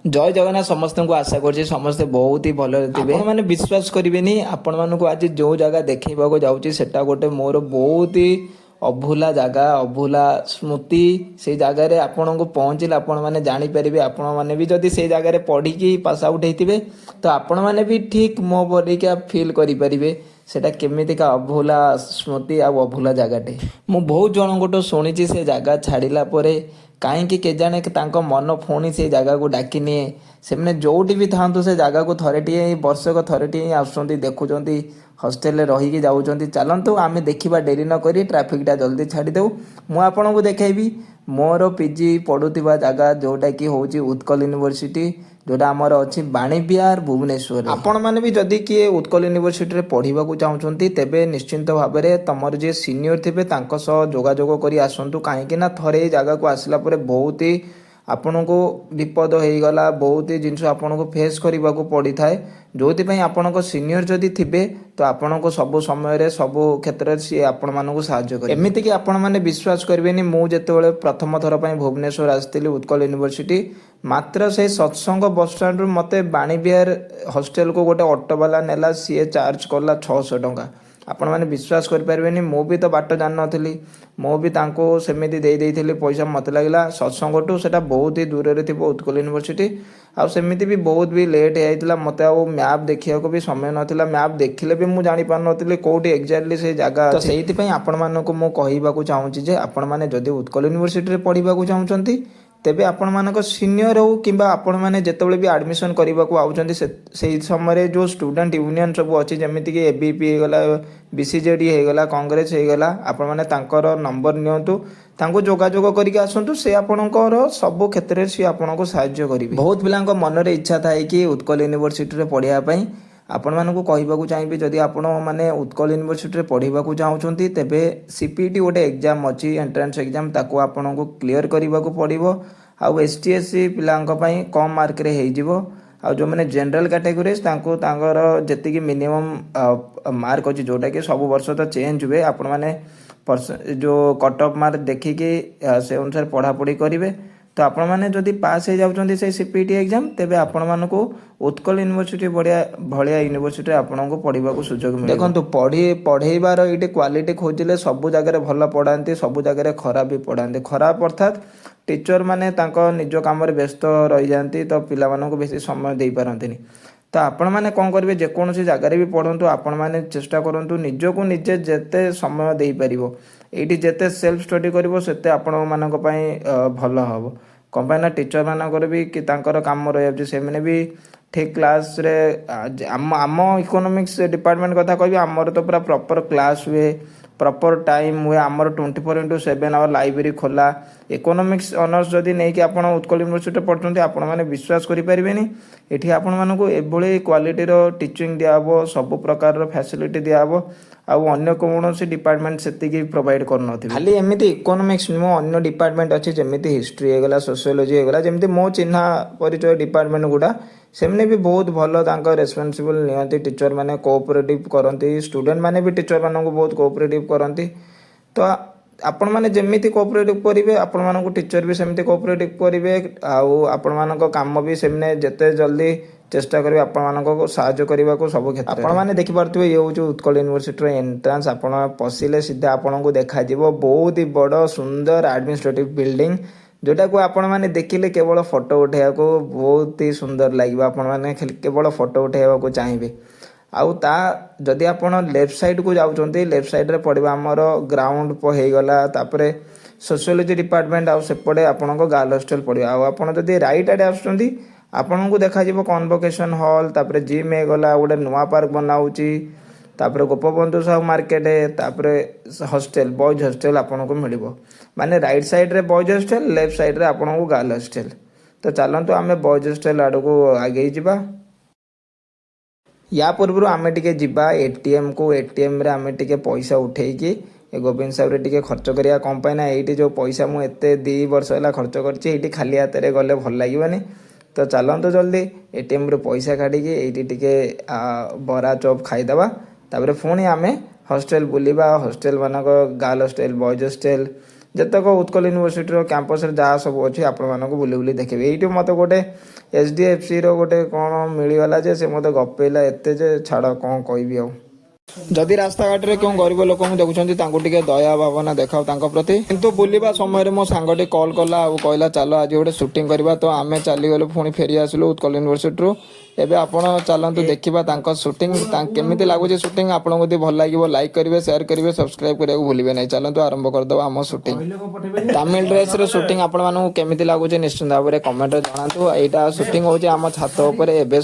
जय जगन्नाथ समस्त को आशा कर समस्ते बहुत ही भल थे मैंने विश्वास करेनि आपण मानक आज जो जगह देखा जाऊँगी सेटा गोटे मोर बहुत ही अभूला जगह अभूला स्मृति से जगार आपण को पहुँचले आपण मैंने जापर आपण मैंने भी जदि से जगार पढ़ी पास आउट होते तो आपण मैंने भी ठीक मो परिका फिल करेंगे सेटा केमितिका अभूला स्मृति आ अभूला जगहटे मु बहुत जनकठू शुणी से जगह छाड़ला कहीं केजाने मन पुणी से जगह को डाकी निए से जोटी भी था से जगह को थरे टे वर्षक थरे टे आसुँच देखुं हस्टेल रहीकि जाऊँच चलतु आम देखा डेरी नक ट्राफिकटा जल्दी छाड़देव मुझे देखी मोर पीजी पढ़ुवा जगह जोटा कि हूँ उत्कल यूनिवर्सिटी जोटा आमर अच्छी बाणीविहार भुवनेश्वर आपण मैंने भी जदि किए उत्कल यूनिवर्सिटी पढ़ा चाहते तेबे निश्चिंत भाव में तुमर जी सीनियर थे जोगाजोग कर आसतु कहीं थरे जगह को आसला बहुत ही आपण को विपद हो गला बहुत ही जिनस आपन को फेस करने को पड़ी थाए जो आपण सीनियर जदि थे तो आपण को सब समय सब क्षेत्र में सी आपण मानक साहय एमती कि आपण मैंने विश्वास करेंगे मुझे प्रथम थर पर भुवनेश्वर आसती उत्कल यूनिवर्सिटी मात्र से सत्संग बस स्टाण्ड मत बाणीविहार हॉस्टल को गोटे ऑटो वाला नेला सी चार्ज कला 600 टंका आपण मैंने विश्वास करें मु भी तो बाट जान नी मु भी सेमती दे पैसा मत लगला सत्संग टू से बहुत ही दूर थे उत्कल यूनिवर्सिटी आमती भी बहुत भी लेट होता मत मैप देखा भी समय नाला मैप देखिले भी मुझे जापार नी कौटी एक्जाक्टली से जगह तो से आपण मानक मुझे चाहूँगी आपण मैंने जदि उत्कल यूनिवर्सिटी पढ़ा चाहते तेबे आपण मानक सीनियर हो कि आपण मैंने जिते भी एडमिशन करने को आउट से समय जो स्टूडेंट यूनियन सब अच्छी जमीक एबीपी होगला बीसीजेडी होगला कांग्रेस होगला आपण मैंने नंबर नियंतु तांको जोगाजोग करके आसतु से आपणकर सब क्षेत्र में सी आपन को साहाय्य करेंगे बहुत पिला मन में इच्छा थाए कि उत्कल यूनिवर्सिटी पढ़ाई आपण मानक कहवाक चाहिए जदि आपण मैंने उत्कल यूनिवर्सिटी पढ़ा चाहते तेबे सीपीटी गोटे एग्जाम अच्छी एंट्रेंस एग्जाम ताको आपण को क्लीयर करने को पड़ो आउ एसटीएससी पिलांई कम मार्क रे हो आ जो मैंने जनरल कैटेगोरीज जी मिनिमम मार्क अच्छी जोटा कि सब वर्ष तो चेंज हुए आपण मैंने जो कट ऑफ मार्क देखिकी से अनुसार पढ़ापढ़ी करेंगे तो आपण मैंने जदि पास हो जाऊँच से सीपीटी एग्जाम तेबे आपण मानक उत्कल यूनिवर्सिटी भाया यूनिवर्सिटी आपण को पढ़ा सुजोग मिले देखो पढ़ेबार ये क्वालिटी खोजिले सब जगह भल पढ़ाती सब जगह खराब भी पढ़ाती खराब अर्थात टीचर माने निज काम व्यस्त रही जाती तो पिला बेसी समय दे पारती तो आपण मैंने कौन करेंगे जेकोसी जगार भी पढ़ु आपण मैंने चेष्टा करूँ निजक निजे जिते समय दे पार ये जिते सेल्फ स्टडी करते आपण मानक भल हम कम टीचर मानकर भी कि काम रही से भी ठीक क्लास रे आम इकोनॉमिक्स डिपार्टमेंट कथा कह आमर तो पूरा प्रॉपर क्लास हुए प्रॉपर टाइम हुए आमर 24/7 आवर लाइब्रेरी खोला इकोनॉमिक्स ऑनर्स जदि नहीं कि आपण उत्कल यूनिवर्सिटी पढ़ते आपण मैंने विश्वास करें ये आपण मानक एभली क्वालिटी टीचिंग दिहब सब प्रकार फैसिलिटी दिहब अन्य कौन डिपार्टमेंट से प्रोवाइड करना खाली एमती इकोनॉमिक्स नुह अन्य डिपार्टमेंट अच्छी जमी हिस्ट्री होगला सोशियोलोजी होगला जमी मो चिन्हा परिचय डिपार्टमेंट गुड़ा सेमने भी बहुत भल रेस्पॉन्सिबल नियंती टीचर माने कोऑपरेटिव करती स्टूडेंट माने भी टीचर मानक बहुत कोऑपरेटिव करती तो आपण माने जेमिति कोऑपरेटिव करेंगे आपण मानक टीचर भी सेमती कोऑपरेटिव करेंगे आपण मानक काम भी सेमने जिते जल्दी चेष्टा करेंगे आपण मानक साहाय्य करने को सब क्षेत्र आपण माने देखि पारथुबे ये हूँ उत्कल यूनिवर्सिटी एंट्रांस आपण पशिले सीधा आपण को देखा बहुत ही बड़ सुंदर एडमिनिस्ट्रेटिव बिल्डिंग जोटा को आपण मैंने देखिले केवल फोटो उठाइबा को बहुत ही सुंदर लगे आपण मैंने केवल फोटो उठाइबा को चाहिए आउ ता जदि आपण लेफ्ट साइड को जाउछन्ते लेफ्ट साइड रे पड़िबा हमर ग्राउंड हो गला तापरे सोशियोलॉजी डिपार्टमेंट आउ सेपटे आपण को गर्ल हॉस्टल पड़िबा आउ आपण जदि राइट आडे आछन्ती आपण को देखा जिवो कन्वोकेशन हॉल तापरे जिम हो गला गोटे नुआ पार्क बनाउची तापरे गोपबंधु साहू मार्केट तापरे हॉस्टल बॉयज हॉस्टल आपन को मिलिबो माने राइट साइड रे बॉयज हॉस्टल लेफ्ट साइड रे आपन को गर्ल हॉस्टल तो चलंतु आमे बॉयज हॉस्टल आड़ को आगे जिबा या पूर्व आम टे जा एटीएम को एटीएम रे आम टे पैसा उठेकी गोविंद साहब टे खर्च करा कम पाइना ये जो पैसा मुझे 2 वर्ष है खर्च कर खाली हाथ में गले भल लगे तो चलतु जल्दी एटीएम रे पैसा काढ़ी टे बरा चॉप खाईदे तापर पुणी आम हॉस्टल बुलवा हॉस्टल मानक गर्ल हॉस्टल बॉयज हॉस्टल ଯେତେକ ଉତ୍କଳ ୟୁନିଭର୍ସିଟିର କ୍ୟାମ୍ପସରେ ଯାହା ସବୁ ଅଛି ଆପଣମାନଙ୍କୁ ବୁଲି ବୁଲି ଦେଖେଇବି। ଏଇଠି ମୋତେ ଗୋଟେ HDFCର ଗୋଟେ କ'ଣ ମିଳିଗଲା ଯେ ସେ ମୋତେ ଗପେଇଲା ଏତେ ଯେ ଛାଡ଼ କ'ଣ କହିବି ଆଉ। ଯଦି ରାସ୍ତାଘାଟରେ କେଉଁ ଗରିବ ଲୋକଙ୍କୁ ଦେଖୁଛନ୍ତି ତାଙ୍କୁ ଟିକେ ଦୟା ଭାବନା ଦେଖାଅ ତାଙ୍କ ପ୍ରତି। କିନ୍ତୁ ବୁଲିବା ସମୟରେ ମୋ ସାଙ୍ଗଟି କଲ୍ କଲା ଆଉ କହିଲା ଚାଲ ଆଜି ଗୋଟେ ସୁଟିଂ କରିବା, ତ ଆମେ ଚାଲିଗଲୁ ପୁଣି ଫେରି ଆସିଲୁ ଉତ୍କଳ ୟୁନିଭର୍ସିଟିରୁ। ଏବେ ଆପଣ ଚାଲନ୍ତୁ ଦେଖିବା ତାଙ୍କ ସୁଟିଂ କେମିତି ଲାଗୁଛି। ସୁଟିଂ ଆପଣଙ୍କୁ ଯଦି ଭଲ ଲାଗିବ ଲାଇକ୍ କରିବେ, ସେୟାର କରିବେ, ସବସ୍କ୍ରାଇବ୍ କରିବାକୁ ଭୁଲିବେ ନାହିଁ। ଚାଲନ୍ତୁ ଆରମ୍ଭ କରିଦେବା ଆମ ସୁଟିଂ। ତାମିଲ ଡ୍ରେସ୍ରେ ସୁଟିଂ ଆପଣମାନଙ୍କୁ କେମିତି ଲାଗୁଛି ନିଶ୍ଚିନ୍ତ ଭାବରେ କମେଣ୍ଟରେ ଜଣାନ୍ତୁ। ଏଇଟା ସୁଟିଂ ହେଉଛି ଆମ ଛାତ ଉପରେ ଏବେ।